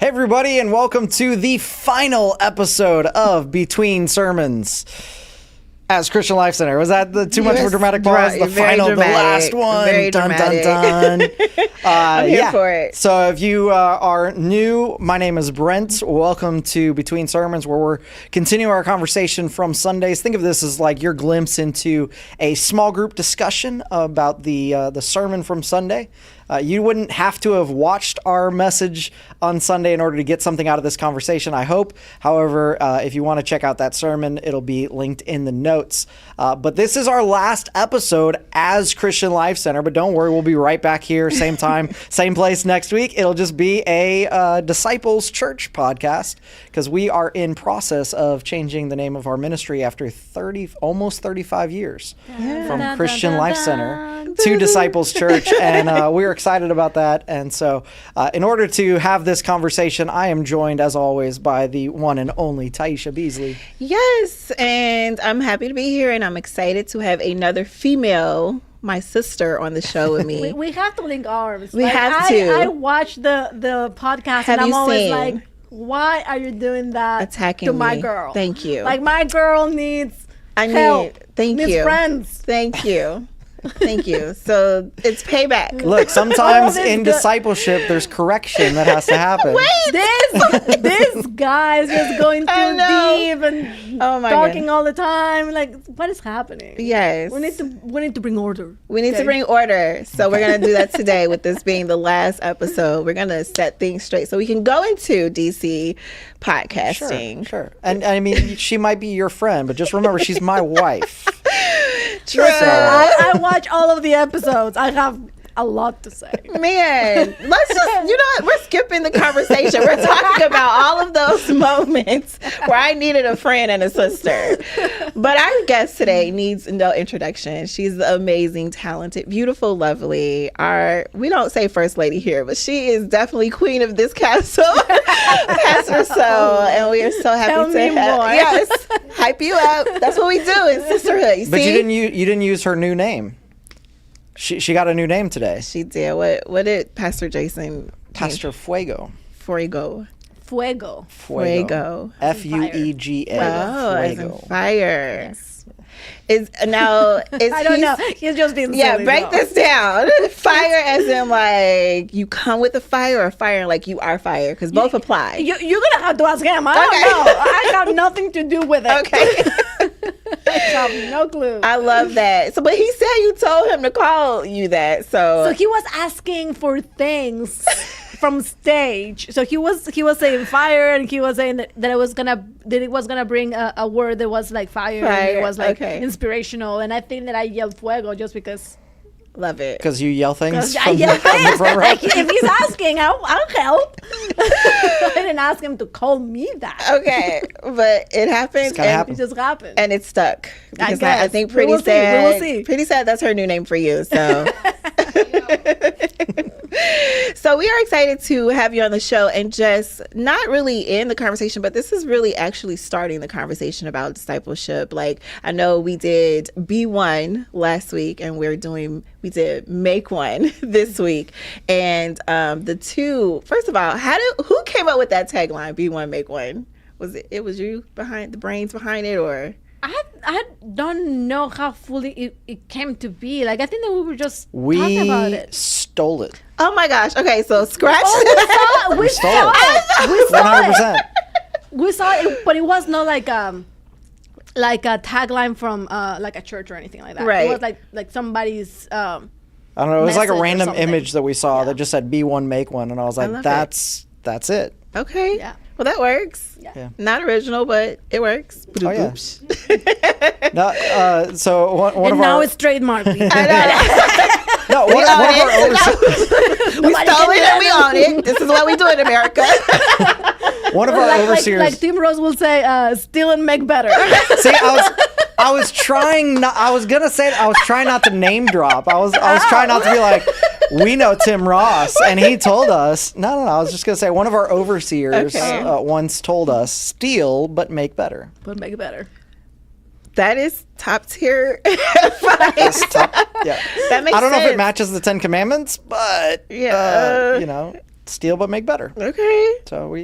Hey everybody, and welcome to the final episode of Between Sermons as Christian Life Center. Was that too much of a dramatic pause? The final, the last one. Very dramatic. I'm here for it. So if you are new, my name is Brent. Welcome to Between Sermons, where we're continuing our conversation from Sundays. Think of this as like your glimpse into a small group discussion about the sermon from Sunday. You wouldn't have to have watched our message on Sunday in order to get something out of this conversation, I hope. However, if you want to check out that sermon, it'll be linked in the notes. But this is our last episode as Christian Life Center. But don't worry, we'll be right back here, same time, same place next week. It'll just be a Disciples Church podcast because we are in process of changing the name of our ministry after almost 35 years from Christian Life Center to Disciples Church. And we're excited about that. And so in order to have this conversation, I am joined, as always, by the one and only Taisha Beasley. Yes, and I'm happy to be here, and I'm excited to have another female, my sister, on the show with me. we have to link arms. We have to. I watched the podcast, and I'm always like, why are you doing that attacking to my me? girl? Thank you. Like, my girl needs help. Needs friends. Thank you. Thank you. So it's payback. Look, sometimes in discipleship, there's correction that has to happen. Wait, this guy is just going too deep and talking all the time. Like, what is happening? Yes, we need to bring order. We need to bring order. So we're gonna do that today. With this being the last episode, we're gonna set things straight so we can go into DC podcasting. Sure. And I mean, she might be your friend, but just remember, she's my wife. True. I watch all of the episodes. I have a lot to say. Man, let's just, you know what? We're skipping the conversation. We're talking about all of those moments where I needed a friend and a sister. But our guest today needs no introduction. She's amazing, talented, beautiful, lovely. We don't say first lady here, but she is definitely queen of this castle, Pastor So, and we are so happy Tell me more. Yes, hype you up. That's what we do in sisterhood. You but see? you didn't use her new name. She got a new name today. She did. What did Pastor Jason? Pastor Fuego. Fuego. Fuego. Fuego. Fuega. Oh, as in fire. Yes. I don't know. He's just being silly. Break this down. Fire as in like you come with the fire, or fire like you are fire, because both apply. You're gonna have to ask him. I don't know. I have nothing to do with it. Okay. I have no clue. I love that. So, but he said you told him to call you that. So he was asking for things from stage. So he was saying fire, and he was saying that it was gonna bring a word that was like fire. And it was like inspirational. And I think that I yelled fuego just because. Love it. Because you yell things? I yell things. Like, if he's asking, I'll help. I didn't ask him to call me that. Okay. But it happened. It just happened. And it stuck. Because I think we will see. Pretty sad that's her new name for you. So. So we are excited to have you on the show, and just not really in the conversation, but this is really actually starting the conversation about discipleship. Like, I know we did Be1 last week, and we did Make One this week. And the two, first of all, who came up with that tagline, Be1, Make One? Was was you behind the brains behind it, or? I don't know how fully it came to be. Like, I think that we were just talking about it. Stole it. Oh my gosh. Okay, so scratch. We saw it. 100%. We saw it, but it was not like a tagline from like a church or anything like that. Right. It was like somebody's I don't know. It was like a random image that we saw that just said "Be1, Make One," and I was like, "That's it." Okay. Yeah. Well, that works. Yeah. Not original, but it works. Oh yeah. So one of now our it's trademarked. no, one of our overseers. We stole it and we own it. This is what we do in America. One of our overseers, like Tim Rose will say, "Steal and make better." See, I was trying not. I was gonna say I was trying not to name drop. I was trying not to be like, we know Tim Ross, and he told us. No. I was just gonna say one of our overseers once told us, "Steal but make better." But make it better. That is top tier advice. Yeah. That makes sense. I don't know if it matches the 10 Commandments, but you know. steal but make better. Okay. So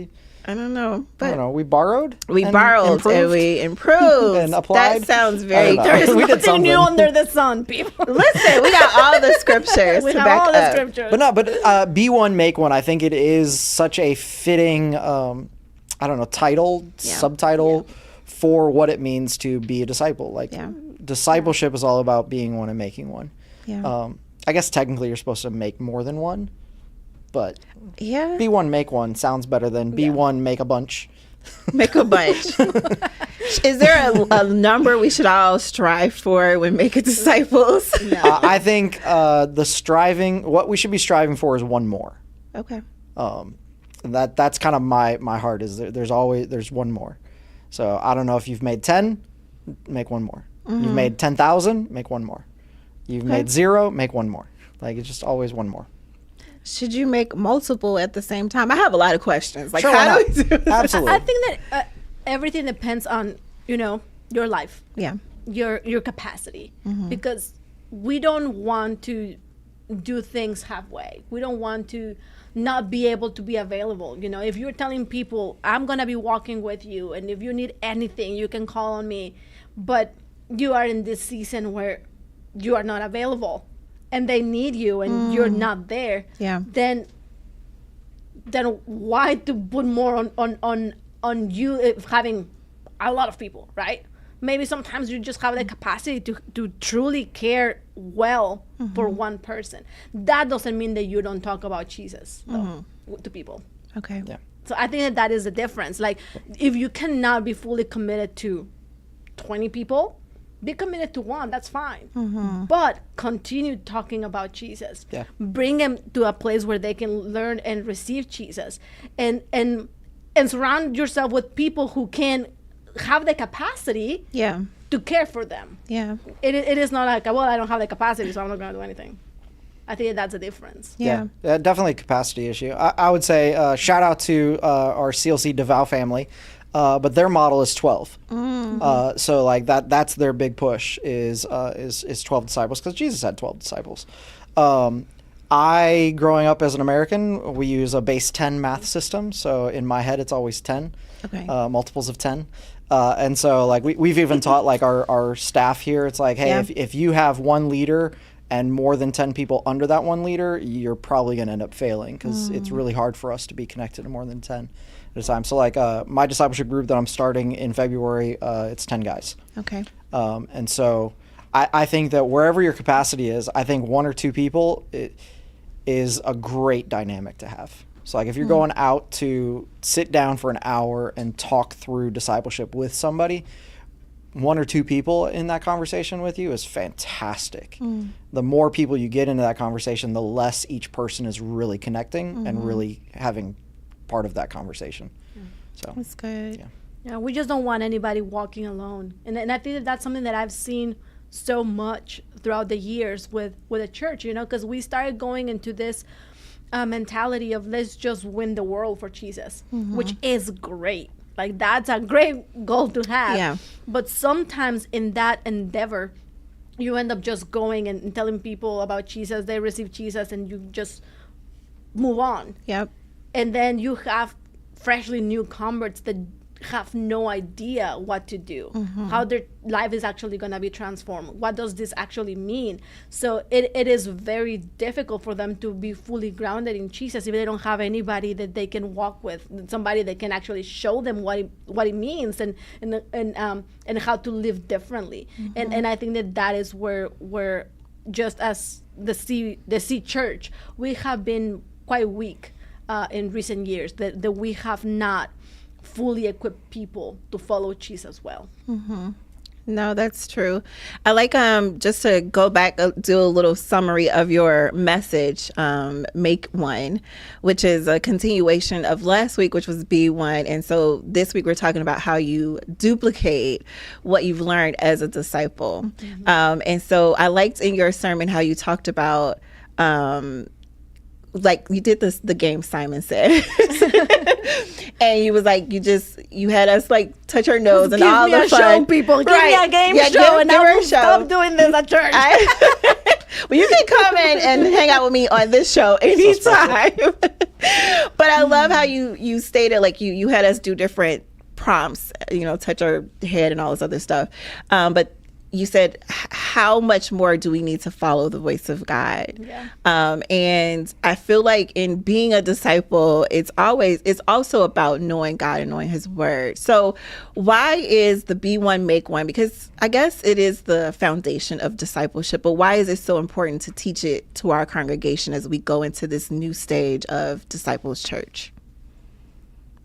I don't know. I don't know. We borrowed. We and borrowed improved, and we improved. and applied. That sounds very. There's We did nothing new something. under the sun, people. Listen, we got all the scriptures We to have back all the up. scriptures. But be one, make one. I think it is such a fitting, title, subtitle for what it means to be a disciple. Like discipleship is all about being one and making one. Yeah. I guess technically you're supposed to make more than one, but Yeah. be one, make one sounds better than be one, make a bunch. Make a bunch. Is there a number we should all strive for when making disciples? I think what we should be striving for is one more. Okay. That's kind of my heart is there's one more. So I don't know if you've made 10, make one more. You've made 10,000, make one more. You've made 0, make one more. Like it's just always one more. Should you make multiple at the same time? I have a lot of questions. Like, Sure, how why do we do this? Absolutely. I think that everything depends on your life, Yeah. your capacity, because we don't want to do things halfway. We don't want to not be able to be available. If you're telling people I'm gonna be walking with you, and if you need anything, you can call on me, but you are in this season where you are not available, and they need you, and you're not there. Yeah. Then why to put more on you having a lot of people, right? Maybe sometimes you just have the capacity to truly care well for one person. That doesn't mean that you don't talk about Jesus though, to people. Okay. Yeah. So I think that is the difference. Like if you cannot be fully committed to 20 people, be committed to one, that's fine. But continue talking about Jesus. Yeah. Bring them to a place where they can learn and receive Jesus. And surround yourself with people who can have the capacity Yeah. to care for them. Yeah. It is not like, well, I don't have the capacity, so I'm not going to do anything. I think that's a difference. Yeah. Definitely a capacity issue. I would say shout out to our CLC Devout family, but their model is 12. So like that's their big push is 12 disciples because Jesus had 12 disciples. Growing up as an American, we use a base 10 math system. So in my head, it's always 10, Okay. multiples of 10. And so like we've even taught like our staff here, it's like, hey, Yeah. if you have one leader and more than 10 people under that one leader, you're probably going to end up failing because it's really hard for us to be connected to more than 10 at a time. So like my discipleship group that I'm starting in February, it's 10 guys. Okay. And so I think that wherever your capacity is, I think 1 or 2 people is a great dynamic to have. So like if you're going out to sit down for an hour and talk through discipleship with somebody, 1 or 2 people in that conversation with you is fantastic. The more people you get into that conversation, the less each person is really connecting and really having part of that conversation. So That's good. Yeah. Yeah, we just don't want anybody walking alone. And I think that that's something that I've seen so much throughout the years with the church, because we started going into this mentality of let's just win the world for Jesus, which is great. Like that's a great goal to have. Yeah. But sometimes in that endeavor, you end up just going and telling people about Jesus, they receive Jesus, and you just move on. Yep. And then you have freshly new converts that have no idea what to do, how their life is actually going to be transformed. What does this actually mean? So it is very difficult for them to be fully grounded in Jesus if they don't have anybody that they can walk with, somebody that can actually show them what it means and how to live differently. And I think that is where just as the C Church, we have been quite weak in recent years, that we have not fully equipped people to follow Jesus well. No, that's true. I like just to go back, do a little summary of your message, Make One, which is a continuation of last week, which was Be One. And so this week we're talking about how you duplicate what you've learned as a disciple. And so I liked in your sermon how you talked about like you did the game Simon Said. And you was like, you had us like touch our nose and all the fun. Give me a show, people. Give me a game show, and I will stop doing this at church. Well, you can come in and hang out with me on this show anytime. But I love how you stated, like, you had us do different prompts, touch our head and all this other stuff. But you said, how much more do we need to follow the voice of God? Yeah. And I feel like in being a disciple, it's also about knowing God and knowing his word. So why is the Be One, Make One? Because I guess it is the foundation of discipleship, but why is it so important to teach it to our congregation as we go into this new stage of Disciples Church?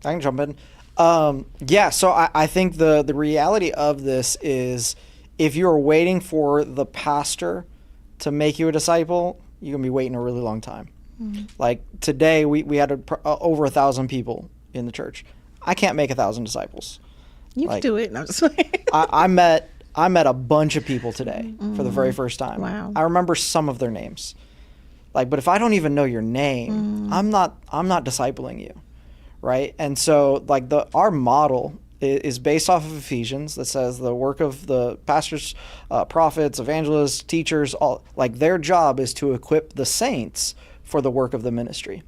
I can jump in. So I think the reality of this is, if you're waiting for the pastor to make you a disciple, you're going to be waiting a really long time. Mm-hmm. Like today, we had over 1,000 people in the church. I can't make 1,000 disciples. You can do it. No, I'm just I met a bunch of people today for the very first time. Wow. I remember some of their names. But if I don't even know your name, I'm not discipling you, right? And so our model is based off of Ephesians, that says the work of the pastors, prophets, evangelists, teachers, all their job is to equip the saints for the work of the ministry.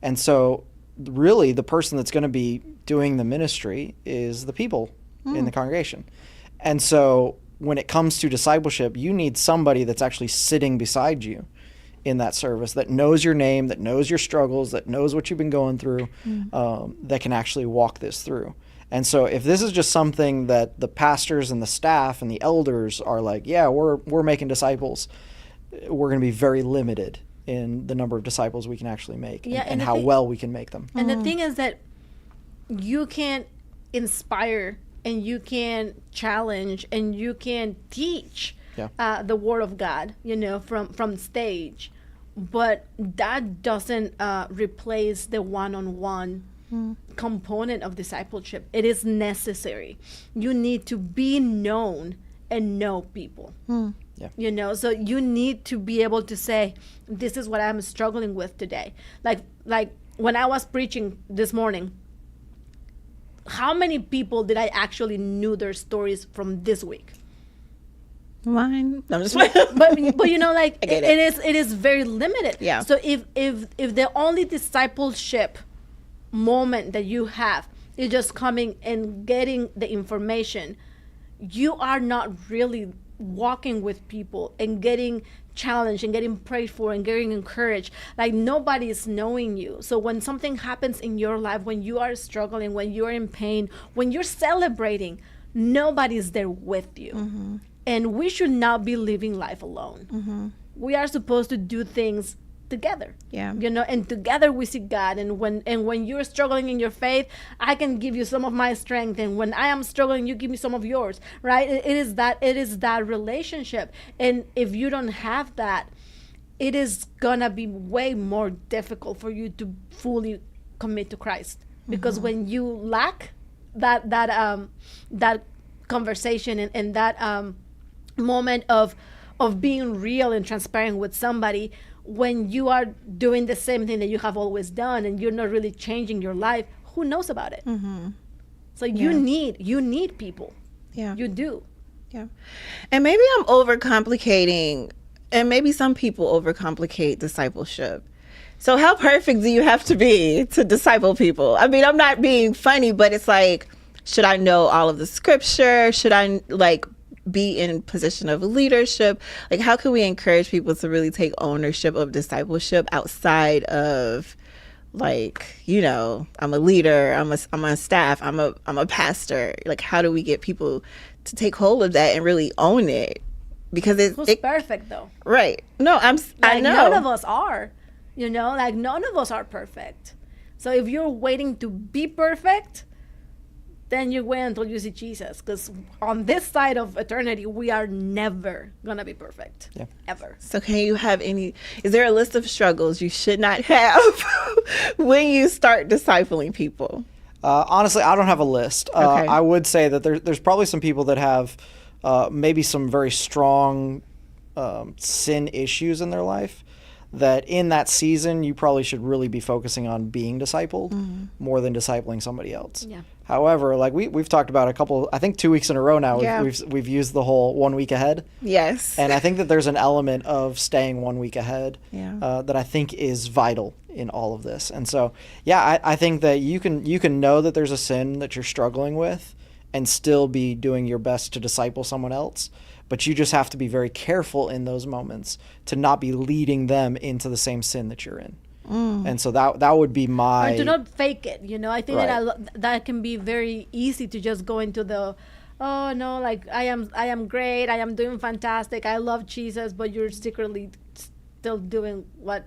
And so really the person that's going to be doing the ministry is the people in the congregation. And so when it comes to discipleship, you need somebody that's actually sitting beside you in that service, that knows your name, that knows your struggles, that knows what you've been going through, that can actually walk this through. And so if this is just something that the pastors and the staff and the elders are like, yeah, we're making disciples, we're going to be very limited in the number of disciples we can actually make, and how well we can make them. And the thing is that you can inspire and you can challenge and you can teach the word of God, from stage, but that doesn't replace the one-on-one component of discipleship. It is necessary. You need to be known and know people. So you need to be able to say, this is what I'm struggling with today. Like when I was preaching this morning, how many people did I actually knew their stories from this week? Mine. I'm just but it is very limited. Yeah. So if the only discipleship moment that you have is just coming and getting the information, you are not really walking with people and getting challenged and getting prayed for and getting encouraged. Nobody is knowing you. So when something happens in your life, when you are struggling, when you are in pain, when you're celebrating, nobody's there with you. And we should not be living life alone. We are supposed to do things together. And together we see God. And when you're struggling in your faith, I can give you some of my strength, and when I am struggling, you give me some of yours, right? It is that relationship. And if you don't have that, it is gonna be way more difficult for you to fully commit to Christ, because when you lack that conversation and that moment of being real and transparent with somebody, when you are doing the same thing that you have always done and you're not really changing your life, who knows about it? So you need people. You do. And maybe I'm overcomplicating, and maybe some people overcomplicate discipleship. So how perfect do you have to be to disciple people? I mean, I'm not being funny, but it's like, should I know all of the scripture? Should I be in position of leadership? How can we encourage people to really take ownership of discipleship outside of I'm a leader, I'm a staff, I'm a pastor? How do we get people to take hold of that and really own it? Because it's perfect though, right? No, I know none of us are, none of us are perfect. So if you're waiting to be perfect, then you wait until you see Jesus, because on this side of eternity, we are never gonna be perfect, ever. So can you have is there a list of struggles you should not have when you start discipling people? Honestly, I don't have a list. Okay. I would say that there's probably some people that have maybe some very strong sin issues in their life that in that season, you probably should really be focusing on being discipled more than discipling somebody else. Yeah. However, like we've talked about a couple, I think 2 weeks in a row now, we've used the whole 1 week ahead. Yes. And I think that there's an element of staying 1 week ahead that I think is vital in all of this. And so, I think that you can know that there's a sin that you're struggling with and still be doing your best to disciple someone else. But you just have to be very careful in those moments to not be leading them into the same sin that you're in. And so that would be my... Or to not fake it, I think that can be very easy to just go into the, oh no, like I am great, I am doing fantastic, I love Jesus, but you're secretly still doing what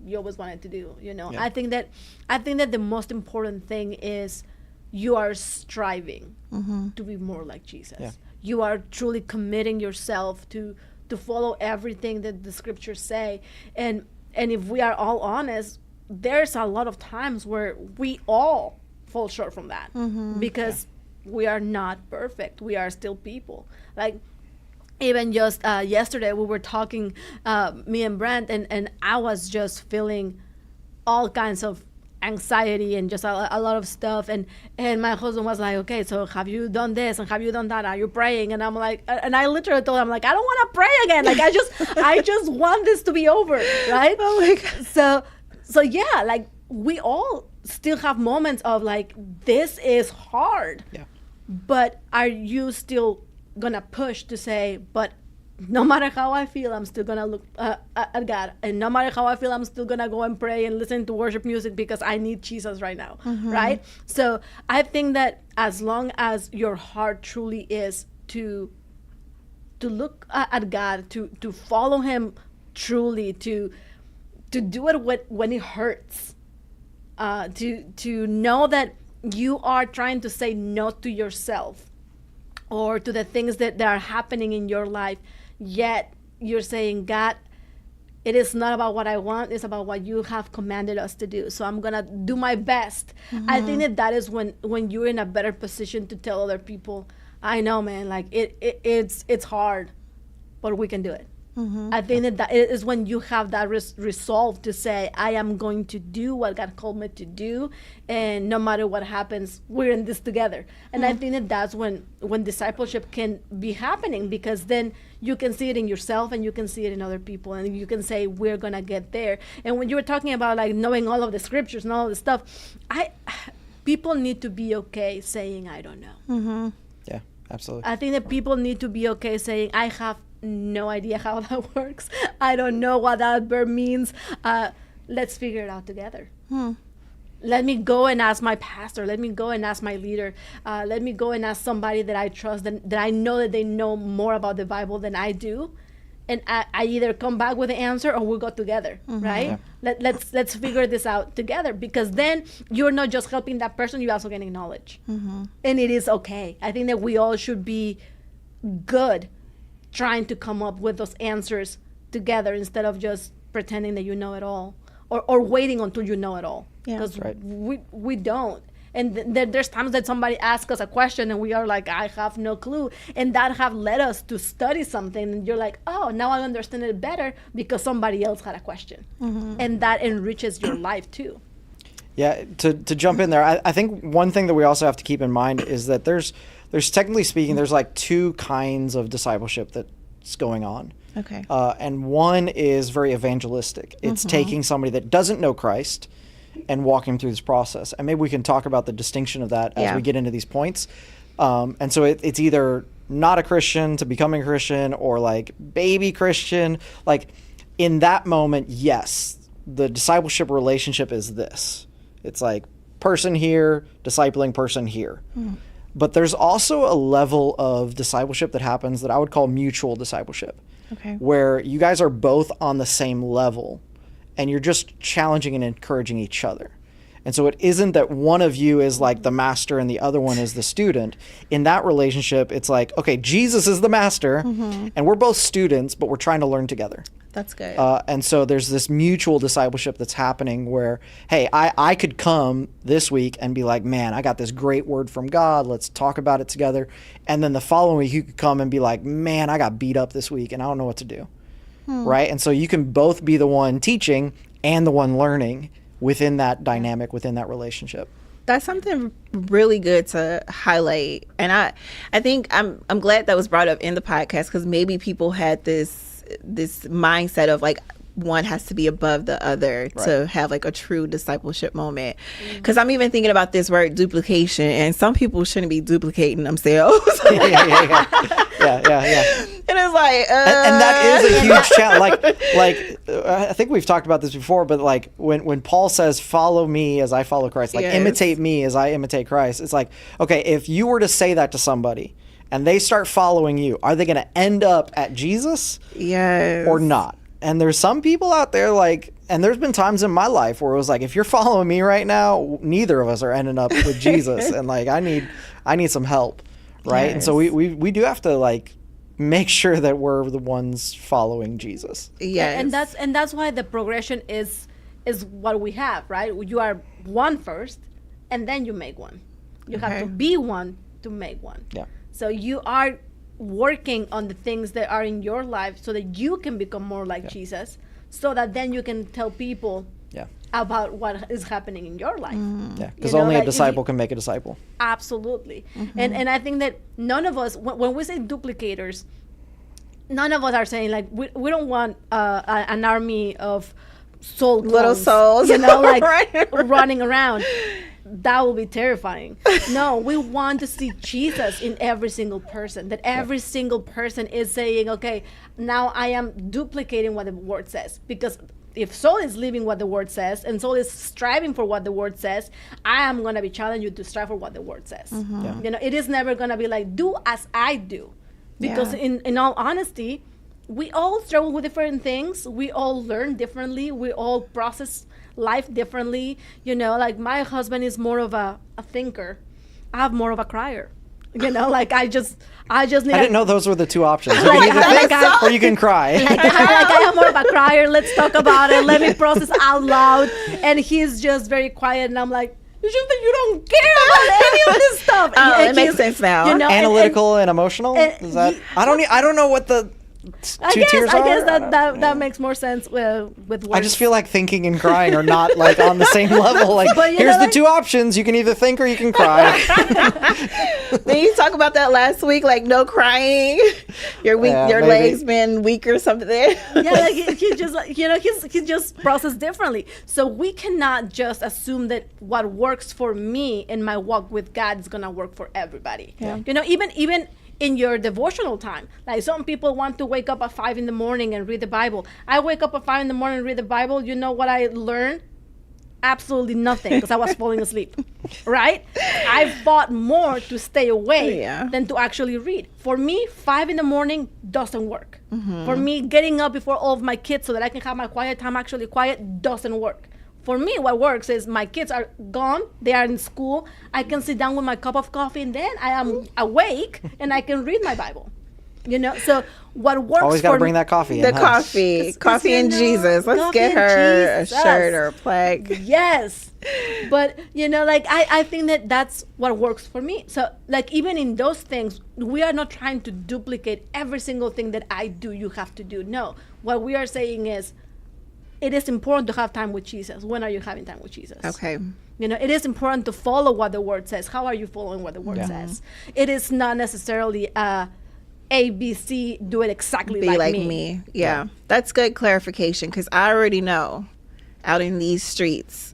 you always wanted to do, I think that the most important thing is you are striving to be more like Jesus. Yeah. You are truly committing yourself to follow everything that the scriptures say. And if we are all honest, there's a lot of times where we all fall short from that because we are not perfect. We are still people. Like even just yesterday we were talking, me and Brent, and I was just feeling all kinds of anxiety and just a lot of stuff, and my husband was like, okay, so have you done this and have you done that, are you praying? And I'm like, and I literally told him, like, I don't want to pray again, like I just want this to be over, right? Oh my God. So yeah, like we all still have moments of like, this is hard, but are you still gonna push to say, but no matter how I feel, I'm still gonna look at God, and no matter how I feel, I'm still gonna go and pray and listen to worship music because I need Jesus right now, right? So I think that as long as your heart truly is to look at God, to follow Him truly, to do it when it hurts, to know that you are trying to say no to yourself or to the things that are happening in your life. Yet you're saying, God, it is not about what I want, it's about what you have commanded us to do. So I'm gonna do my best. I think that is when you're in a better position to tell other people, I know, man, like it's hard, but we can do it. I think that is when you have that resolve to say, I am going to do what God called me to do, and no matter what happens, we're in this together. And I think that's when discipleship can be happening, because then you can see it in yourself and you can see it in other people, and you can say, we're gonna get there. And when you were talking about like knowing all of the scriptures and all this stuff, people need to be okay saying, I don't know. Yeah, absolutely. I think that people need to be okay saying, I have no idea how that works. I don't know what that verb means. Let's figure it out together. Let me go and ask my pastor. Let me go and ask my leader. Let me go and ask somebody that I trust, that I know that they know more about the Bible than I do. And I either come back with the answer or we'll go together, right? Yeah. Let's figure this out together, because then you're not just helping that person, you're also getting knowledge. And it is okay. I think that we all should be good trying to come up with those answers together instead of just pretending that you know it all, or waiting until you know it all. Because we don't. And there's times that somebody asks us a question and we are like, I have no clue. And that have led us to study something. And you're like, oh, now I understand it better because somebody else had a question. And that enriches your life too. Yeah, to jump in there, I think one thing that we also have to keep in mind is that there's technically speaking, there's like two kinds of discipleship that's going on. Okay. And one is very evangelistic. It's taking somebody that doesn't know Christ and walking through this process. And maybe we can talk about the distinction of that as we get into these points. And so it's either not a Christian to becoming a Christian, or like baby Christian. Like in that moment, yes, the discipleship relationship is this. It's like person here, discipling person here. But there's also a level of discipleship that happens that I would call mutual discipleship. Okay. Where you guys are both on the same level and you're just challenging and encouraging each other. And so it isn't that one of you is like the master and the other one is the student. In that relationship, it's like, okay, Jesus is the master and we're both students, but we're trying to learn together. That's good. And so there's this mutual discipleship that's happening where, hey, I could come this week and be like, man, I got this great word from God. Let's talk about it together. And then the following week you could come and be like, man, I got beat up this week and I don't know what to do. right? And so you can both be the one teaching and the one learning within that dynamic, within that relationship. That's something really good to highlight. And I think I'm glad that was brought up in the podcast, because maybe people had this mindset of like one has to be above the other to have like a true discipleship moment. Because I'm even thinking about this word duplication, and some people shouldn't be duplicating themselves. Yeah. And it's like, and that is a huge challenge. Like I think we've talked about this before, but like when Paul says, "Follow me as I follow Christ," like imitate me as I imitate Christ. It's like, okay, if you were to say that to somebody and they start following you, are they going to end up at Jesus? Yes. Or not? And there's some people out there like, and there's been times in my life where it was like, if you're following me right now, neither of us are ending up with Jesus, and like I need some help, right? Yes. And so we do have to like make sure that we're the ones following Jesus. Yes. And that's why the progression is what we have, right? You are one first, and then you make one. You have to be one to make one. Yeah. So you are working on the things that are in your life so that you can become more like Jesus, so that then you can tell people about what is happening in your life. Yeah, because only a disciple can make a disciple. Absolutely. And I think that none of us, when we say duplicators, none of us are saying like we don't want an army of little souls, like running around. That will be terrifying. No, we want to see Jesus in every single person, that every single person is saying, okay, now I am duplicating what the word says. Because if Saul is living what the word says and Saul is striving for what the word says, I am going to be challenging you to strive for what the word says. It is never going to be like, do as I do. Because in all honesty, we all struggle with different things. We all learn differently. We all process life differently. Like my husband is more of a thinker. I have more of a crier. Like I just need. I didn't know those were the two options. You can either think or you can cry. I am more of a crier. Let's talk about it. Let me process out loud. And he's just very quiet, and I'm like, it's just that you don't care about any of this stuff. It makes sense now. Analytical and emotional. Is that? I don't know what the I guess that makes more sense with words. I just feel like thinking and crying are not like on the same level. Like, here's the two options: you can either think or you can cry. Did you talk about that last week? Like no crying, your legs been weak or something. Like he just he just processed differently. So we cannot just assume that what works for me in my walk with God is gonna work for everybody. Even in your devotional time, like some people want to wake up at 5 a.m. and read the Bible. I wake up at 5 a.m. and read the Bible. You know what I learned? Absolutely nothing, because I was falling asleep. Right? I fought more to stay awake than to actually read. For me, 5 a.m. doesn't work. For me, getting up before all of my kids so that I can have my quiet time actually quiet doesn't work. For me, what works is my kids are gone, they are in school, I can sit down with my cup of coffee, and then I am awake and I can read my Bible. So what works always got to bring that coffee in. The coffee and Jesus. Let's get her a shirt or a plaque. Yes. But, I think that's what works for me. So, like, even in those things, we are not trying to duplicate every single thing that I do, you have to do. No. What we are saying is, it is important to have time with Jesus. When are you having time with Jesus? Okay. It is important to follow what the word says. How are you following what the word says? It is not necessarily A, B, C, do it exactly like me. Yeah. That's good clarification, because I already know out in these streets.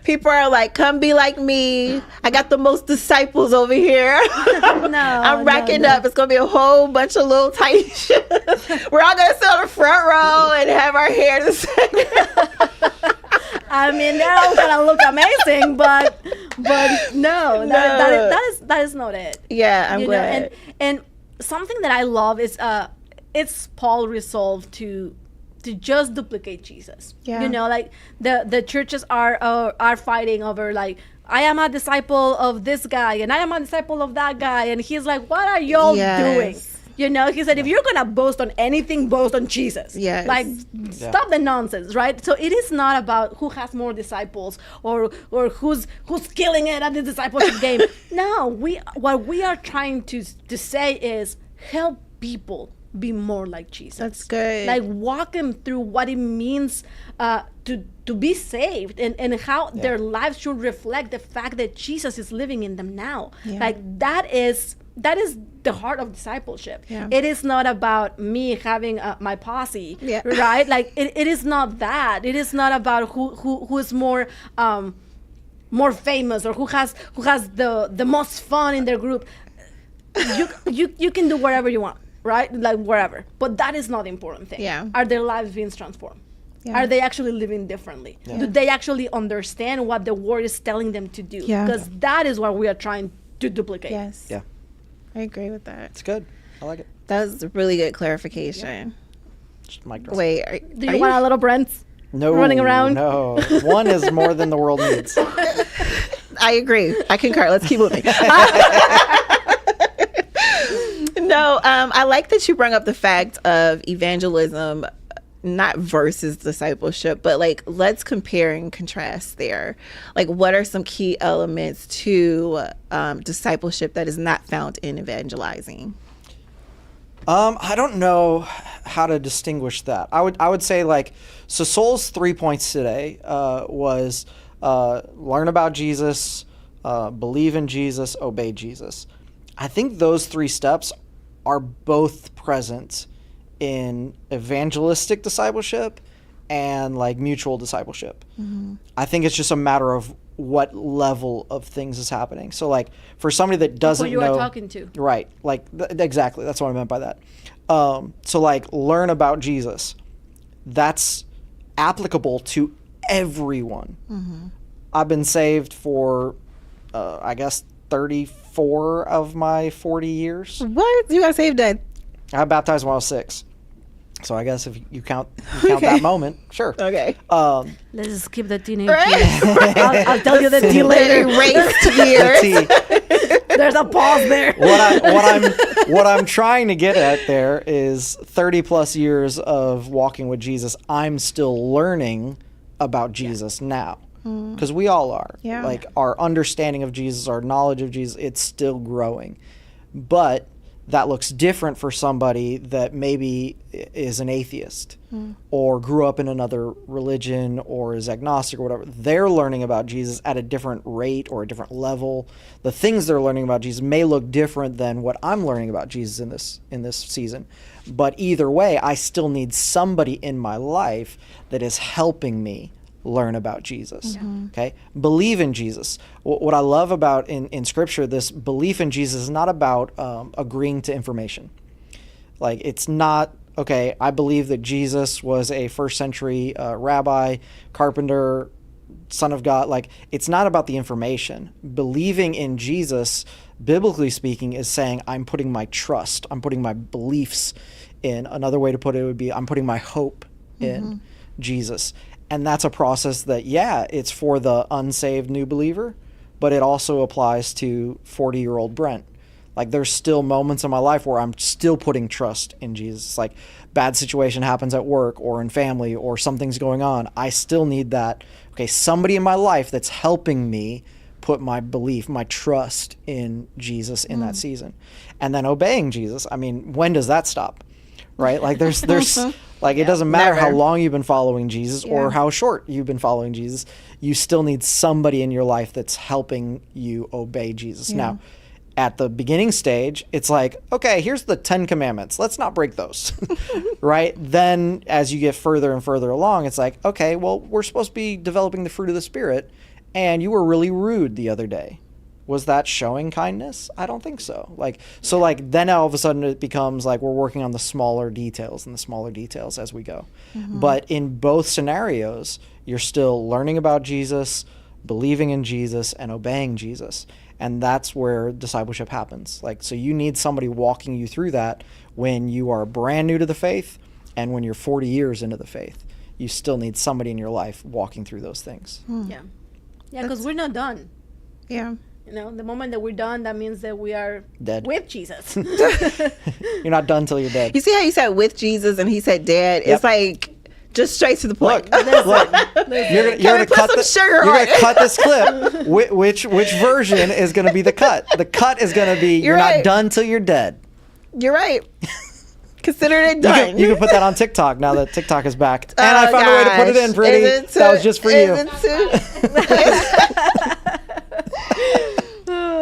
People are like, come be like me. I got the most disciples over here. I'm racking up. It's going to be a whole bunch of little tiny shit. We're all going to sit on the front row and have our hair the same. I mean, they're all going to look amazing, but no. That is not it. Yeah, I'm glad. And something that I love is it's Paul resolved to just duplicate Jesus. Like the churches are fighting over, like, I am a disciple of this guy and I am a disciple of that guy, and he's like, what are y'all doing? He said, if you're gonna boast on anything, boast on Jesus. Like, stop the nonsense, right? So it is not about who has more disciples or who's killing it at the discipleship game. No, what we are trying to say is help people be more like Jesus. That's good. Like walk them through what it means to be saved and how their lives should reflect the fact that Jesus is living in them now. Yeah. Like that is the heart of discipleship. Yeah. It is not about me having my posse, Yeah. right? Like it is not that. It is not about who is more famous or who has the most fun in their group. You can do whatever you want, right? Like wherever. But that is not the important thing. Yeah. Are their lives being transformed? Yeah. Are they actually living differently? Yeah. Do they actually understand what the word is telling them to do? Yeah. Because that is what we are trying to duplicate. Yes. Yeah. I agree with that. It's good. I like it. That was a really good clarification. Just mic drop. Wait, Do you want a little Brents No, running around? No, one is more than the world needs. I agree. I concur. Let's keep moving. No, I like that you brought up the fact of evangelism, not versus discipleship, but like let's compare and contrast there. Like, what are some key elements to discipleship that is not found in evangelizing? I don't know how to distinguish that. I would say like, so Soul's 3 points today was learn about Jesus, believe in Jesus, obey Jesus. I think those 3 steps are both present in evangelistic discipleship and like mutual discipleship. Mm-hmm. I think it's just a matter of what level of things is happening. So like for somebody that doesn't know, who you are talking to, right? Like exactly, that's what I meant by that. So like learn about Jesus. That's applicable to everyone. Mm-hmm. I've been saved for, I guess, 34 of my 40 years. What? You got saved at? I got baptized when I was 6. So I guess if you count that moment, sure. Okay. let's just skip the teenage Right? years. I'll tell you the T later. Erased years. The T. There's a pause there. What I'm trying to get at there is 30 plus years of walking with Jesus. I'm still learning about Jesus now, because we all are. Yeah. Like our understanding of Jesus, our knowledge of Jesus, it's still growing. But that looks different for somebody that maybe is an atheist or grew up in another religion or is agnostic or whatever. They're learning about Jesus at a different rate or a different level. The things they're learning about Jesus may look different than what I'm learning about Jesus in this season. But either way, I still need somebody in my life that is helping me learn about Jesus. Okay, believe in Jesus. What I love about in Scripture, this belief in Jesus is not about agreeing to information. Like it's not, okay, I believe that Jesus was a first century rabbi, carpenter, son of God. Like it's not about the information. Believing in Jesus, biblically speaking, is saying I'm putting my trust, I'm putting my beliefs in. Another way to put it would be I'm putting my hope in Jesus. And that's a process that, yeah, it's for the unsaved new believer, but it also applies to 40-year-old Brent. Like there's still moments in my life where I'm still putting trust in Jesus. Like bad situation happens at work or in family or something's going on. I still need that, okay, somebody in my life that's helping me put my belief, my trust in Jesus in that season. And then obeying Jesus. I mean, when does that stop? Right? Like there's like it doesn't matter how long you've been following Jesus or how short you've been following Jesus. You still need somebody in your life that's helping you obey Jesus. Now, at the beginning stage, it's like, okay, here's the 10 commandments. Let's not break those. Right? Then as you get further and further along, it's like, okay, well, we're supposed to be developing the fruit of the Spirit, and you were really rude the other day. Was that showing kindness? I don't think so. Like then all of a sudden it becomes like we're working on the smaller details as we go. But in both scenarios, you're still learning about Jesus, believing in Jesus, and obeying Jesus. And that's where discipleship happens. Like, so you need somebody walking you through that when you are brand new to the faith and when you're 40 years into the faith. You still need somebody in your life walking through those things. Yeah, because we're not done. Yeah. You know, the moment that we're done, that means that we are Dead. with Jesus. You're not done till you're dead. You see how you said with Jesus and he said dead? It's like just straight to the point. Look, you're gonna put some sugar you're on gonna it? cut this clip. Which version is gonna be the cut? The cut is gonna be you're right. not done till you're dead. You're right. Consider it done. You can put that on TikTok now that TikTok is back. And I found a way to put it in, Freddie. That was just for you.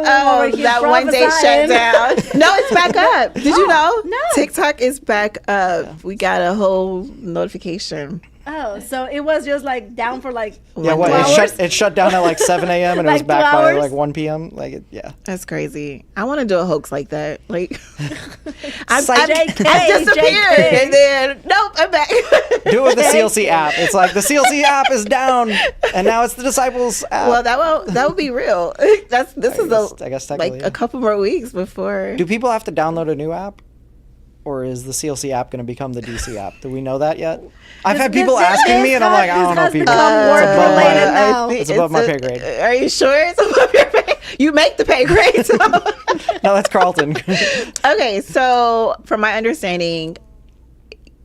Oh, that one day shut down. No, it's back up. Did you know? No. TikTok is back up. We got a whole notification. Oh, so it was just like down for like it shut down at like 7 a.m. and it was Like back 2 by hours? like 1 p.m. Yeah. That's crazy. I want to do a hoax like that. Like, I JK. disappeared, and then nope, I'm back. Do it with the CLC app. It's like the CLC app is down, and now it's the Disciples app. Well, that would be real. I guess technically, a couple more weeks before. Do people have to download a new app? Or is the CLC app going to become the DC app? Do we know that yet? I've had people asking me, and I'm like, I don't know, people. It's above my pay grade. Are you sure it's above your pay? You make the pay grade. So. No, that's Carlton. Okay, so from my understanding,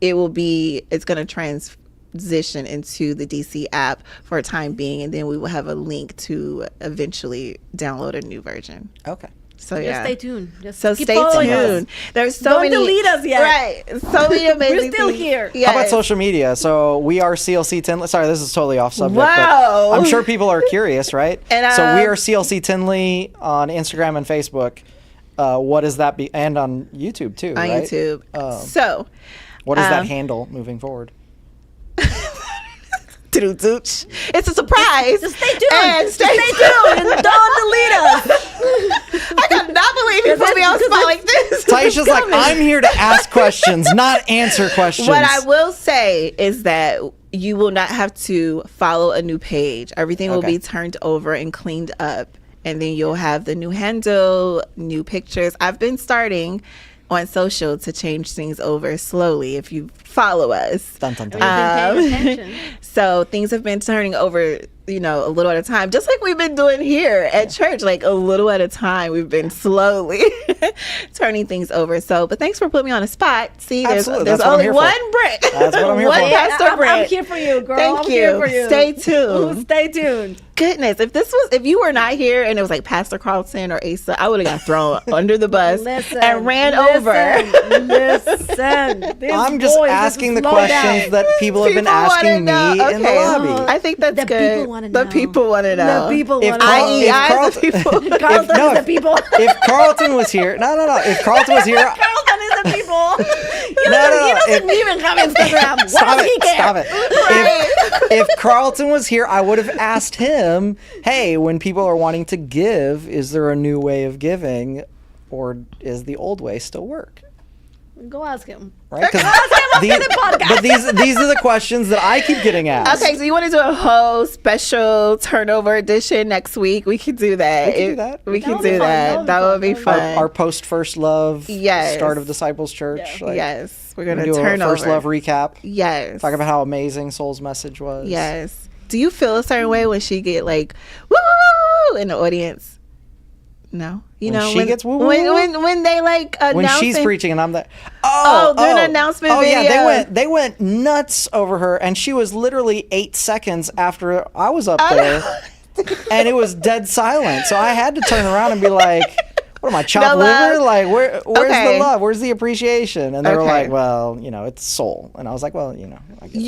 it's going to transition into the DC app for a time being, and then we will have a link to eventually download a new version. Okay. So Just stay tuned. So stay tuned. There's so many. Don't delete us yet. Right. So many amazing We're still things. here. Yes. How about social media? So we are CLC Tinley. Sorry, this is totally off subject. Wow. But I'm sure people are curious, right? And, so we are CLC Tinley on Instagram and Facebook. What does that be? And on YouTube too, On right? YouTube. So. What is that handle moving forward? It's a surprise. Just stay tuned. And stay tuned. And don't delete us. I cannot believe you put me on spot like this. Taisha's like, I'm here to ask questions, not answer questions. What I will say is that you will not have to follow a new page. Everything will be turned over and cleaned up. And then you'll have the new handle, new pictures. I've been starting on social to change things over slowly if you follow us. Dun, dun, dun. So things have been turning over, a little at a time, just like we've been doing here at church, like a little at a time. We've been slowly turning things over. So, but thanks for putting me on the spot. See, there's only one Brent. That's what I'm here for. Pastor Brent. I'm here for you, girl. Thank you. Here for you. Stay tuned. Ooh, stay tuned. Goodness, if you were not here and it was like Pastor Carlton or Asa, I would have got thrown under the bus and ran over. Listen. I'm just asking the questions that people have been asking me in the lobby. I think that's good. The people want to know. The people want to know. Carlton is the people. If Carlton was here, no. If Carlton was here, Carlton is the people. He doesn't even have Instagram. Stop it. If Carlton was here, I would have asked him, hey, when people are wanting to give, is there a new way of giving, or is the old way still work? Go ask him. Right? But these are the questions that I keep getting asked. Okay, so you want to do a whole special turnover edition next week? We could do that. We can do that. That would be fun. Our post First Love, start of Disciples Church. Yeah. Yes, we're gonna do turn a First over. Love recap. Yes, talk about how amazing Soul's message was. Yes. Do you feel a certain way when she get like woo in the audience? No, she gets woo when they like when she's preaching and I'm there. Doing an announcement video. Yeah, they went nuts over her, and she was literally 8 seconds after I was up there, and it was dead silent. So I had to turn around and be like, "What am I, chopped liver? Like where's the love? Where's the appreciation?" And they were like, "Well, it's Soul," and I was like, "Well, I guess."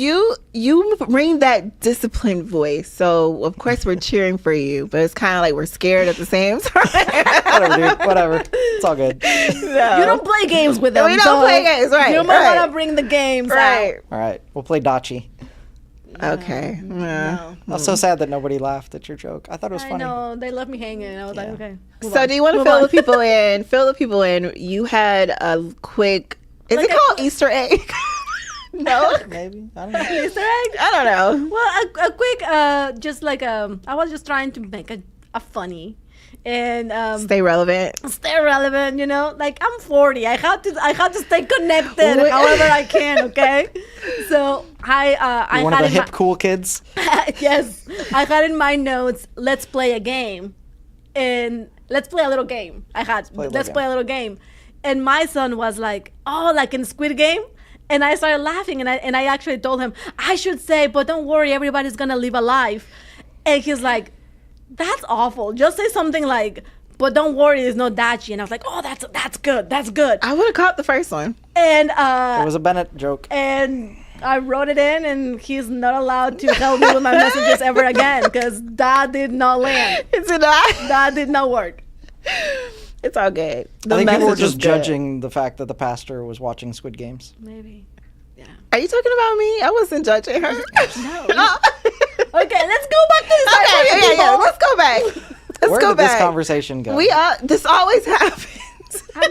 You bring that disciplined voice, so of course we're cheering for you, but it's kind of like we're scared at the same time. Whatever, dude. Whatever. It's all good. No. You don't play games with them. We don't play games, right? You might want to bring the games out. All right, we'll play Dachi. Okay. No. I was so sad that nobody laughed at your joke. I thought it was funny. I know. They left me hanging. I was like, okay. So do you want to fill the people in? Fill the people in. You had a quick, is it called Easter egg? No? Maybe. I don't know. Easter egg? I don't know. Well, a quick, just like, I was just trying to make a funny. And stay relevant. Like I'm 40. I have to stay connected however I can. Okay, so I one of the hip cool kids. Yes, I had in my notes. Let's play a game, and let's play a little game. Let's play a little game, and my son was like, "Oh, like in Squid Game." And I started laughing, and I actually told him I should say, "But don't worry, everybody's gonna live alive," and he's like, "That's awful. Just say something like, but don't worry, there's no dachi. And I was like, oh, that's good. That's good. I would have caught the first one. And it was a Bennett joke. And I wrote it in, and he's not allowed to help me with my messages ever again because that did not land. Is it not? That did not work. It's all good. I think people were just judging the fact that the pastor was watching Squid Games. Maybe. Yeah. Are you talking about me? I wasn't judging her. No. Okay, let's go back to this. Yeah. Let's go back. Where did this conversation go? This always happens.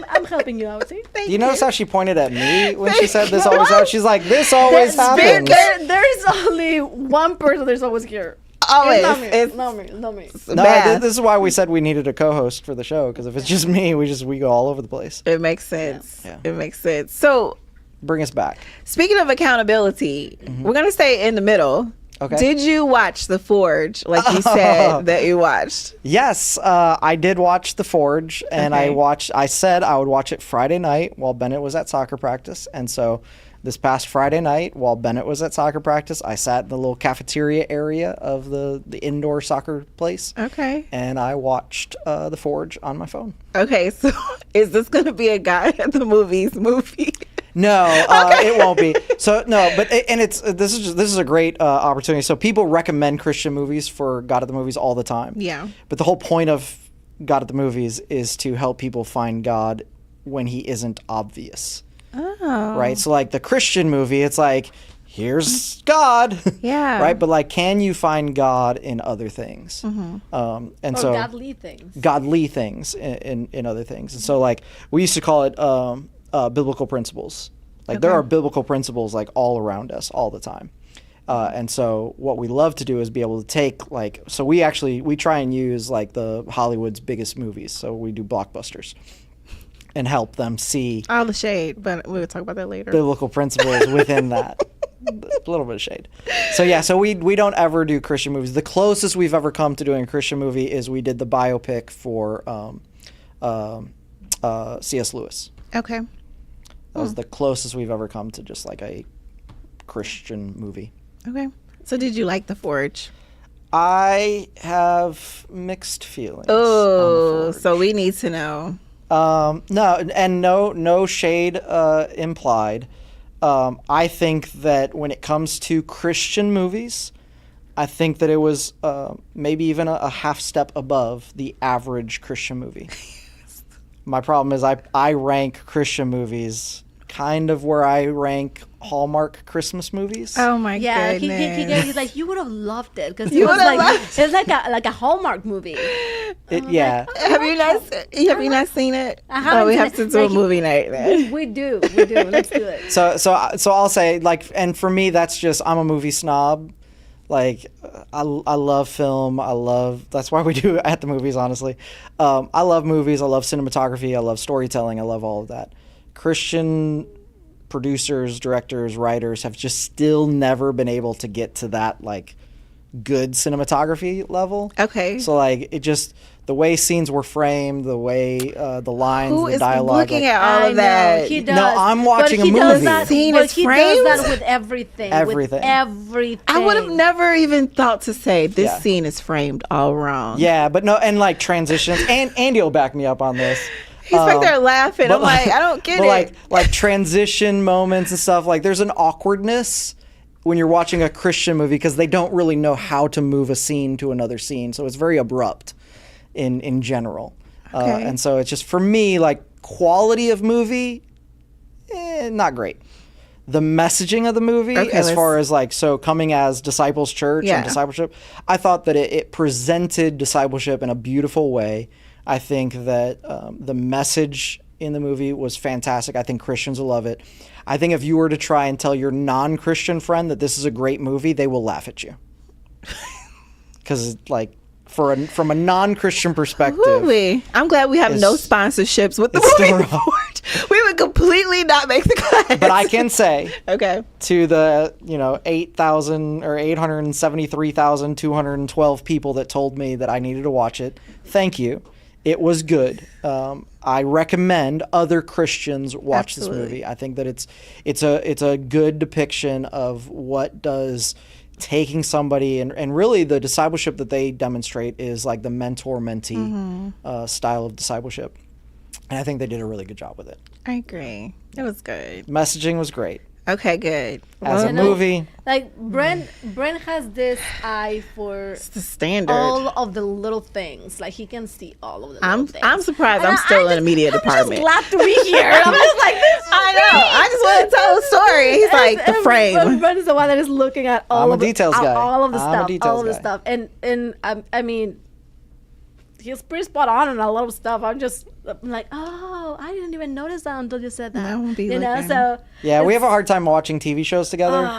I'm helping you out, see? Do you notice how she pointed at me when she said this always happens? She's like, this always happens. There's only one person there's always here. Always. It's not me. No, this is why we said we needed a co-host for the show, because if it's just me, we go all over the place. It makes sense. Yeah. It makes sense. So, bring us back. Speaking of accountability, we're going to stay in the middle. Okay. Did you watch The Forge like you said that you watched? Yes, I did watch The Forge, and I said I would watch it Friday night while Bennett was at soccer practice. And so this past Friday night while Bennett was at soccer practice, I sat in the little cafeteria area of the indoor soccer place. Okay. And I watched The Forge on my phone. Okay, so is this going to be a guy at the movies movie? No, it won't be. So no, but this is a great opportunity. So people recommend Christian movies for God at the Movies all the time. Yeah. But the whole point of God at the Movies is to help people find God when he isn't obvious. Oh. Right. So like the Christian movie, it's like, here's God. Yeah. Right. But like, can you find God in other things? And so godly things. Godly things in other things. And so like we used to call it biblical principles. Like there are biblical principles like all around us all the time. And so what we love to do is be able to take so we try and use like the Hollywood's biggest movies. So we do blockbusters and help them see all the shade, but we'll talk about that later. Biblical principles within that. A little bit of shade. So we don't ever do Christian movies. The closest we've ever come to doing a Christian movie is we did the biopic for C.S. Lewis. Okay. That was the closest we've ever come to just like a Christian movie. Okay. So did you like The Forge? I have mixed feelings. Oh, so we need to know. No shade implied. I think that when it comes to Christian movies, I think that it was maybe even a half step above the average Christian movie. My problem is I rank Christian movies kind of where I rank Hallmark Christmas movies. Oh my goodness! He's like, you would have loved it because it was like a Hallmark movie. Have you not seen it? We have to do a movie night then. We do. Let's do it. So I'll say and for me that's just I'm a movie snob. Like I love film. That's why we do at the movies. Honestly, I love movies. I love cinematography. I love storytelling. I love all of that. Christian producers, directors, writers have just still never been able to get to that like good cinematography level. Okay. So like it just the way scenes were framed, the way the lines, the dialogue. Who is looking at all of that? He does. No, I'm watching a movie. He does that framed? with everything. Everything. With everything. I would have never even thought to say this scene is framed all wrong. Yeah, but no, and like transitions. And Andy will back me up on this. He's back there laughing. I'm like, I don't get it. Like transition moments and stuff. Like there's an awkwardness when you're watching a Christian movie because they don't really know how to move a scene to another scene. So it's very abrupt in general. Okay. And so it's just, for me, like quality of movie, not great. The messaging of the movie, far as like, so coming as Disciples Church and discipleship, I thought that it presented discipleship in a beautiful way. I think that the message in the movie was fantastic. I think Christians will love it. I think if you were to try and tell your non-Christian friend that this is a great movie, they will laugh at you. Because like from a non-Christian perspective, I'm glad we have no sponsorships with the movie Forge. We would completely not make the class. But I can say, to the 8,000 or 873,212 people that told me that I needed to watch it, thank you. It was good. I recommend other Christians watch this movie. I think that it's a good depiction of what does taking somebody and really the discipleship that they demonstrate is like the mentor-mentee style of discipleship. And I think they did a really good job with it. I agree. It was good. Messaging was great. Okay, good. As a movie. Like Brent has this eye for It's the standard. all of the little things. Like he can see all of the little things. I'm surprised I'm still in the media department. I'm just glad to be here. I'm just like, this I know. I just want to tell a story. He's like the frame. Brent is the one that is looking at all of the details guy. all of the I'm a stuff, details all of the guy. stuff, and I mean, he's pretty spot on a lot of stuff. I'm like, oh, I didn't even notice that until you said that. I won't be you know, looking. so Yeah, we have a hard time watching TV shows together.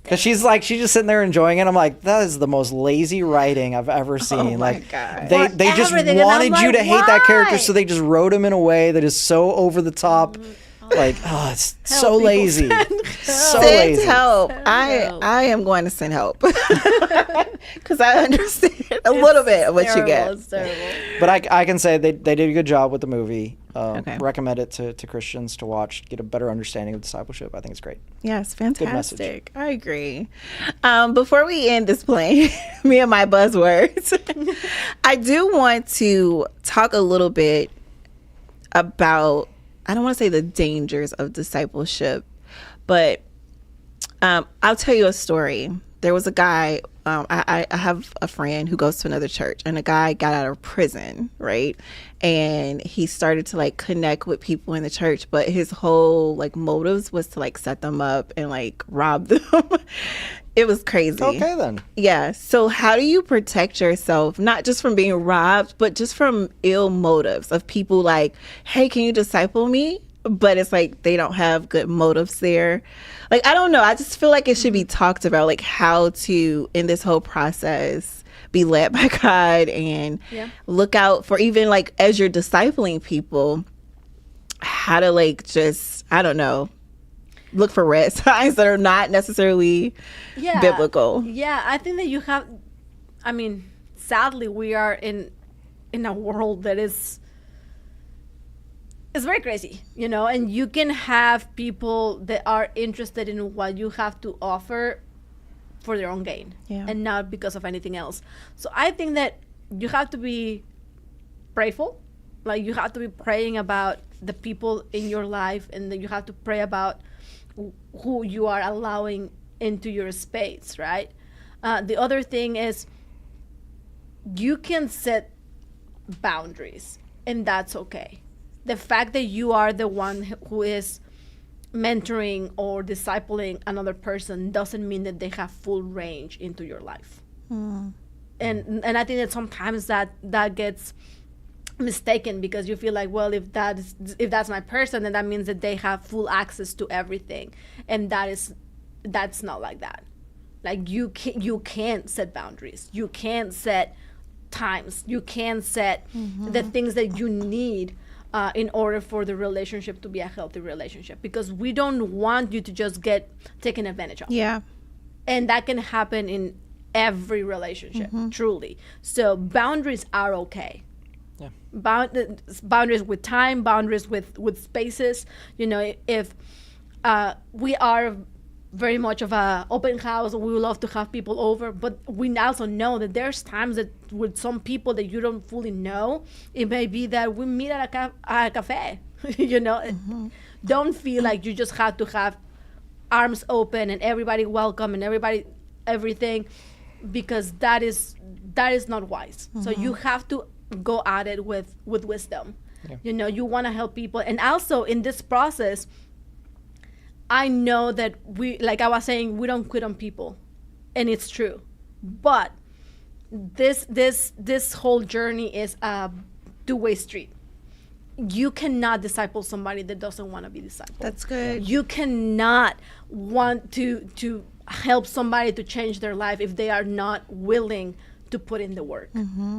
Because she's just sitting there enjoying it. I'm like, that is the most lazy writing I've ever seen. my like, God. they just everything, and I'm wanted you like, to hate that character, why? so they just wrote him in a way that is so over the top. Like, oh, it's so people lazy. send So Send lazy. help. Send I help. am going to send help because I understand a little bit of what you get. It's terrible. But I can say they did a good job with the movie. Okay. Recommend it to Christians to watch, get a better understanding of discipleship. I think it's great. Yes, message. fantastic. I agree. Before we end this plane, me and my buzzwords, I do want to talk a little bit about, I don't want to say the dangers of discipleship, but I'll tell you a story. There was a guy, I have a friend who goes to another church, and a guy got out of prison, right? And he started to like connect with people in the church, but his whole like motives was to like set them up and like rob them. It was crazy. Okay, then. Yeah. So how do you protect yourself, not just from being robbed, but just from ill motives of people like, hey, can you disciple me? But it's like they don't have good motives there. Like, I don't know. I just feel like it should be talked about, like how to, in this whole process, be led by God and look out for, even like as you're discipling people, how to like just, I don't know, look for red signs that are not necessarily biblical. Yeah, I think that you have, I mean, sadly, we are in a world that is, it's very crazy, you know, and you can have people that are interested in what you have to offer for their own gain and not because of anything else. So I think that you have to be prayerful. Like, you have to be praying about the people in your life, and then you have to pray about who you are allowing into your space, right? The other thing is you can set boundaries, and that's okay. The fact that you are the one who is mentoring or discipling another person doesn't mean that they have full range into your life. And I think that sometimes that gets mistaken, because you feel like, well, if that's my person, then that means that they have full access to everything, and that's not like that. Like, you can't set boundaries, you can't set times, you can't set the things that you need in order for the relationship to be a healthy relationship, because we don't want you to just get taken advantage of. Yeah. And that can happen in every relationship, truly. So boundaries are okay. Yeah. Boundaries with time, boundaries with spaces. You know, if we are very much of a open house, we would love to have people over, but we also know that there's times that with some people that you don't fully know, it may be that we meet at a cafe. You know, don't feel like you just have to have arms open and everybody welcome and everything, because that is not wise. So you have to go at it with wisdom. You know, you want to help people, and also in this process, I know that we, like I was saying, we don't quit on people, and it's true. But this whole journey is a two-way street. You cannot disciple somebody that doesn't want to be discipled. That's good. You cannot want to help somebody to change their life if they are not willing to put in the work.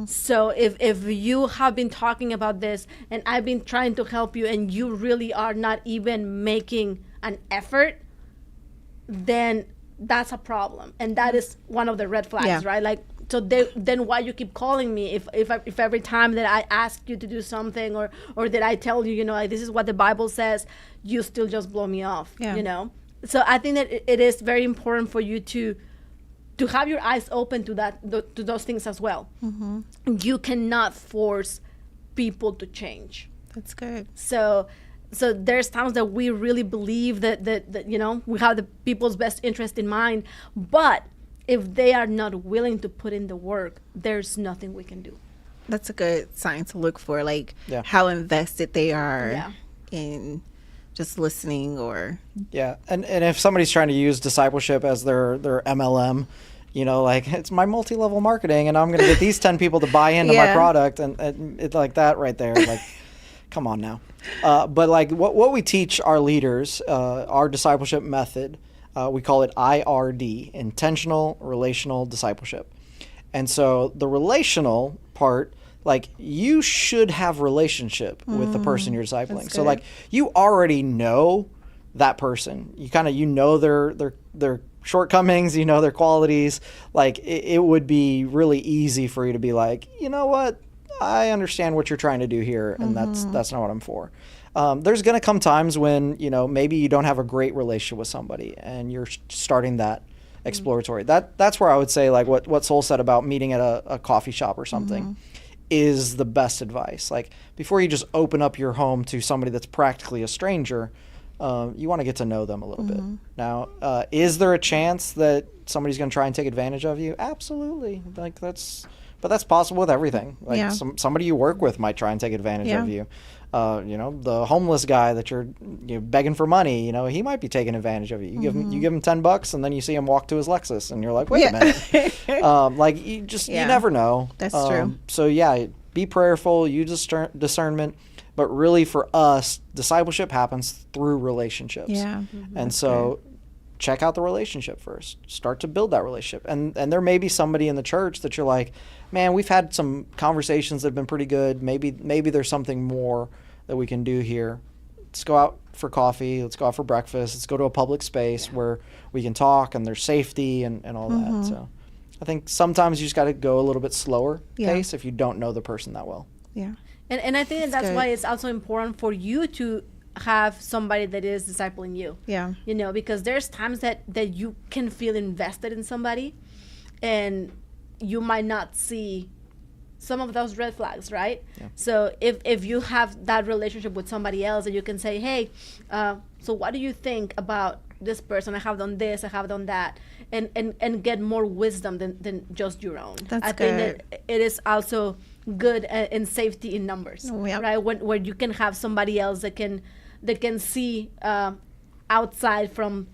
So if you have been talking about this and I've been trying to help you, and you really are not even making an effort, then that's a problem, and that is one of the red flags, right? Like, so then why you keep calling me if every time that I ask you to do something or that I tell you, you know, like, this is what the Bible says, you still just blow me off, you know? So I think that it is very important for you to to have your eyes open to to those things as well. You cannot force people to change. That's good. So there's times that we really believe that we have the people's best interest in mind, but if they are not willing to put in the work, there's nothing we can do. That's a good sign to look for, like how invested they are in just listening or and if somebody's trying to use discipleship as their MLM, like it's my multi-level marketing and I'm going to get these 10 people to buy into my product and it's like that right there, like come on now. But like what we teach our leaders, our discipleship method, we call it IRD, intentional relational discipleship. And so the relational part, like you should have relationship with the person you're discipling. So like you already know that person. You know their shortcomings, their qualities. Like it would be really easy for you to be like, you know what, I understand what you're trying to do here, and that's not what I'm for. There's going to come times when maybe you don't have a great relationship with somebody, and you're starting that exploratory. That's where I would say like what Soul said about meeting at a coffee shop or something is the best advice. Like before you just open up your home to somebody that's practically a stranger, you want to get to know them a little bit. Now, is there a chance that somebody's going to try and take advantage of you? Absolutely. Like but that's possible with everything. Like somebody you work with might try and take advantage of you. The homeless guy that you're begging for money, he might be taking advantage of you. You give him $10 and then you see him walk to his Lexus and you're like, wait a minute. Like you never know. That's true. So be prayerful, use discernment, but really for us, discipleship happens through relationships. And so check out the relationship first. Start to build that relationship. And there may be somebody in the church that you're like, man, we've had some conversations that have been pretty good. Maybe there's something more that we can do here. Let's go out for coffee. Let's go out for breakfast. Let's go to a public space where we can talk and there's safety and all that. So I think sometimes you just got to go a little bit slower pace if you don't know the person that well. Yeah. And I think that's why it's also important for you to have somebody that is discipling you. Yeah. Because there's times that you can feel invested in somebody and you might not see some of those red flags, right? Yeah. So if you have that relationship with somebody else and you can say, hey, so what do you think about this person? I have done this, I have done that, and get more wisdom than just your own. I think that it is also good in safety in numbers, right? Where you can have somebody else that can see outside from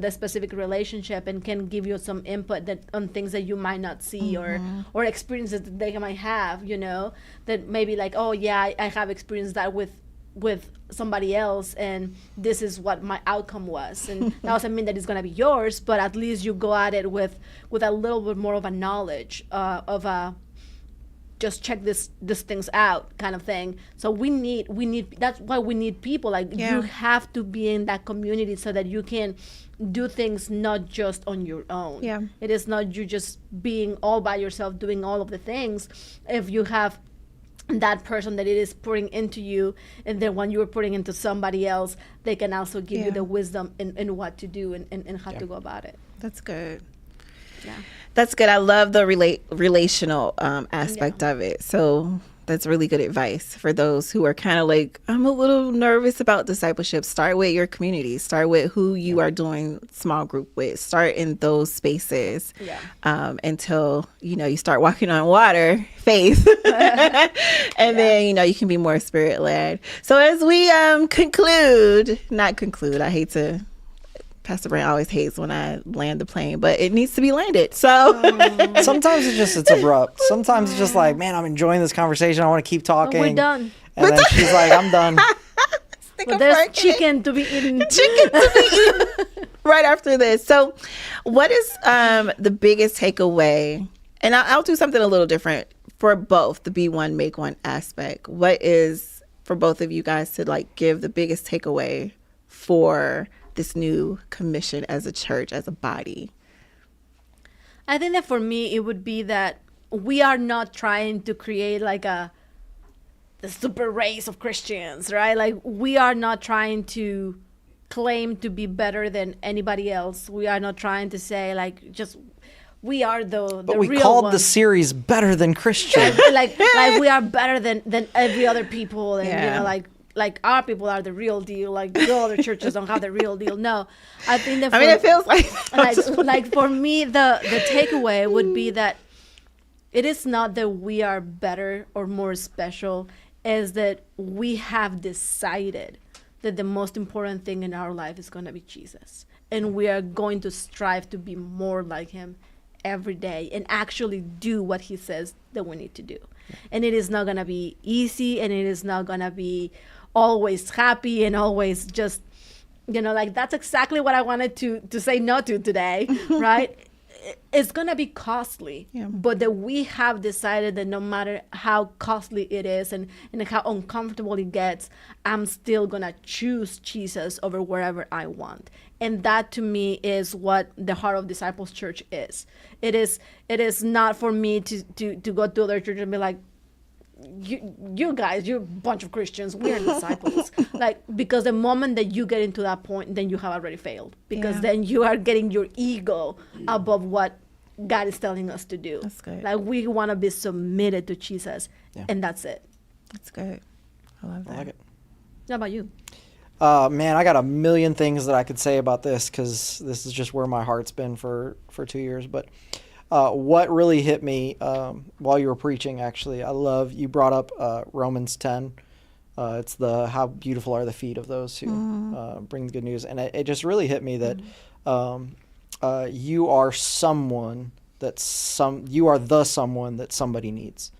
the specific relationship and can give you some input on things that you might not see or experiences that they might have, that maybe like, oh yeah, I have experienced that with somebody else and this is what my outcome was, and that doesn't mean that it's going to be yours, but at least you go at it with a little bit more of a knowledge of a just check these things out kind of thing. So we need that's why we need people like you have to be in that community so that you can do things not just on your own. It is not you just being all by yourself doing all of the things. If you have that person that it is pouring into you, and then when you're putting into somebody else, they can also give you the wisdom in what to do and how to go about it. That's good. Yeah, that's good. I love the relational aspect of it. So that's really good advice for those who are kind of like, I'm a little nervous about discipleship. Start with your community. Start with who you are doing small group with. Start in those spaces until, you start walking on water, faith. And then, you can be more spirit led. So as we I hate to, Pastor Brand always hates when I land the plane, but it needs to be landed. So sometimes it's abrupt. Sometimes it's just like, man, I'm enjoying this conversation. I want to keep talking. We're done. And then she's like, I'm done. But there's chicken to be eaten. Right after this. So what is the biggest takeaway? And I'll do something a little different for both the Be One, Make One aspect. What is for both of you guys to give the biggest takeaway for this new commission as a church, as a body? I think that for me, it would be that we are not trying to create the super race of Christians, right? Like we are not trying to claim to be better than anybody else. We are not trying to say we are the But we real called ones. the series Better Than Christian. like we are better than every other people, and Yeah. you know, like our people are the real deal. Like the other churches don't have the real deal. No, I think that. it feels like like for me, the takeaway would be that it is not that we are better or more special, is that we have decided that the most important thing in our life is going to be Jesus, and we are going to strive to be more like him every day and actually do what he says that we need to do. And it is not going to be easy, and it is not going to be always happy and always just, you know, like that's exactly what I wanted to say no to today, right? It's going to be costly, but that we have decided that no matter how costly it is and how uncomfortable it gets, I'm still going to choose Jesus over wherever I want. And that to me is what the Heart of Disciples Church is. It is not for me to go to other churches and be like, you guys, you're a bunch of Christians, we are disciples. Like, because the moment that you get into that point, then you have already failed, because then you are getting your ego above what God is telling us to do. That's good. Like, we want to be submitted to Jesus, and that's it. That's good. I love that. I like it. How about you? Man, I got a million things that I could say about this, because this is just where my heart's been for 2 years. But what really hit me while you were preaching, actually, I love, you brought up Romans 10. It's the how beautiful are the feet of those who bring the good news. And it just really hit me that you are someone you are the someone that somebody needs.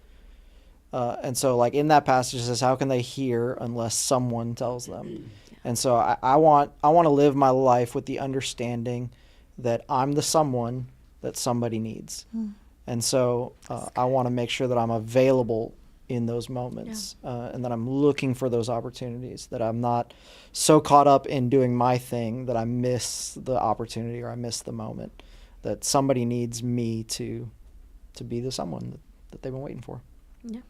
And so, like, in that passage it says, how can they hear unless someone tells them? And so I want to live my life with the understanding that I'm the someone that somebody needs. And so I want to make sure that I'm available in those moments, and that I'm looking for those opportunities, that I'm not so caught up in doing my thing that I miss the opportunity or I miss the moment, that somebody needs me to be the someone that they've been waiting for. Yeah.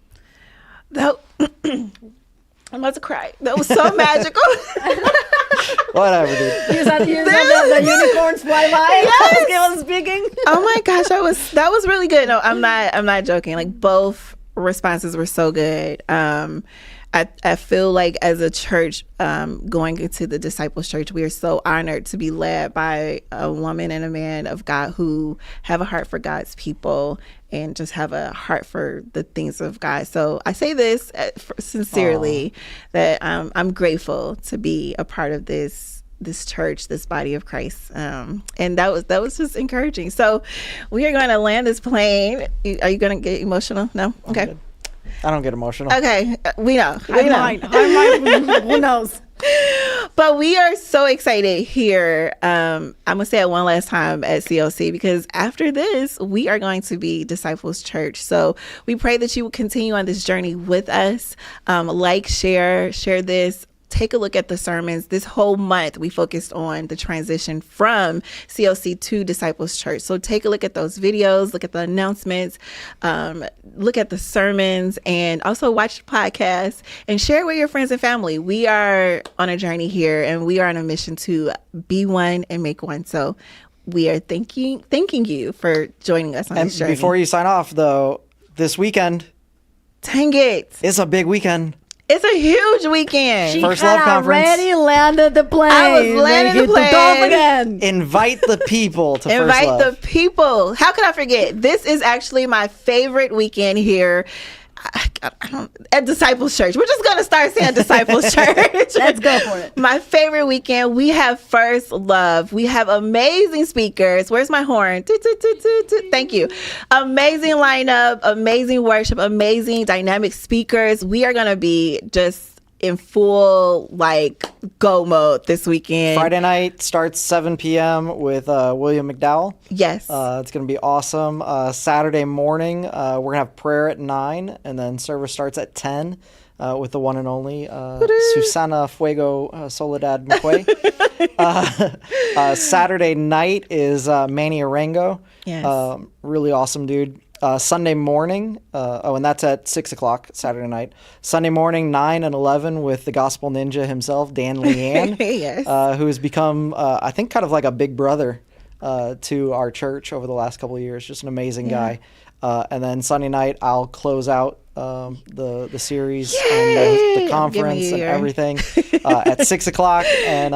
I'm about to cry. That was so magical. Whatever, dude. You saw the unicorns fly by. Yes. He was speaking. Oh my gosh, that was really good. No, I'm not joking. Like, both responses were so good. I feel like as a church, going into the Disciples Church, we are so honored to be led by a woman and a man of God who have a heart for God's people and just have a heart for the things of God. So I say this sincerely, that I'm grateful to be a part of this church, this body of Christ. And that was just encouraging. So we are going to land this plane. Are you going to get emotional? No? Okay. I don't get emotional. Okay, we know. I might. Who knows? But we are so excited here. I'm going to say it one last time at CLC, because after this, we are going to be Disciples Church. So we pray that you will continue on this journey with us. Share this. Take a look at the sermons. This whole month, we focused on the transition from CLC to Disciples Church. So take a look at those videos, look at the announcements, look at the sermons, and also watch the podcast and share it with your friends and family. We are on a journey here, and we are on a mission to be one and make one. So we are thanking you for joining us on this journey. And before you sign off, though, this weekend, dang it, it's a big weekend. It's a huge weekend. She First had Love Conference. already landed the plane. I was landing the plane. Hit the door again. Invite the people to First Invite Love. the people. How could I forget? This is actually my favorite weekend here at Disciples Church. We're just going to start saying Disciples Church. Let's go for it. My favorite weekend. We have First Love. We have amazing speakers. Where's my horn? Thank you. Amazing lineup, amazing worship, amazing dynamic speakers. We are going to be just in full go mode this weekend. Friday night starts 7 p.m. with William McDowell. Yes. It's going to be awesome. Saturday morning, we're going to have prayer at 9, and then service starts at 10 with the one and only Susana Fuego Soledad McQuay. Saturday night is Manny Arango. Yes. Really awesome dude. Sunday morning, and that's at 6 o'clock Saturday night. Sunday morning, 9 and 11 with the Gospel Ninja himself, Dan Leanne, Yes. who has become, I think, kind of like a big brother to our church over the last couple of years. Just an amazing guy. And then Sunday night, I'll close out the series and the conference and everything at 6 o'clock. And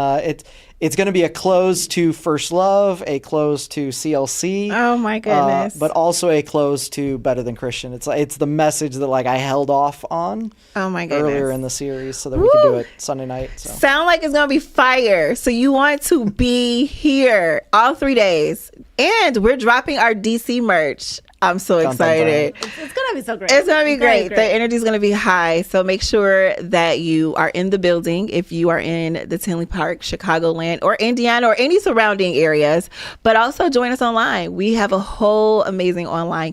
it's going to be a close to First Love, a close to CLC. Oh my goodness! But also a close to Better Than Christian. It's the message that like I held off on. Oh my goodness! Earlier in the series, so that we could do it Sunday night. So. Sound like it's gonna be fire. So you want to be here all 3 days, and we're dropping our DC merch. I'm so excited. It's gonna be so great. It's gonna be great. The energy is gonna be high. So make sure that you are in the building if you are in the Tinley Park, Chicagoland, or Indiana, or any surrounding areas. But also join us online. We have a whole amazing online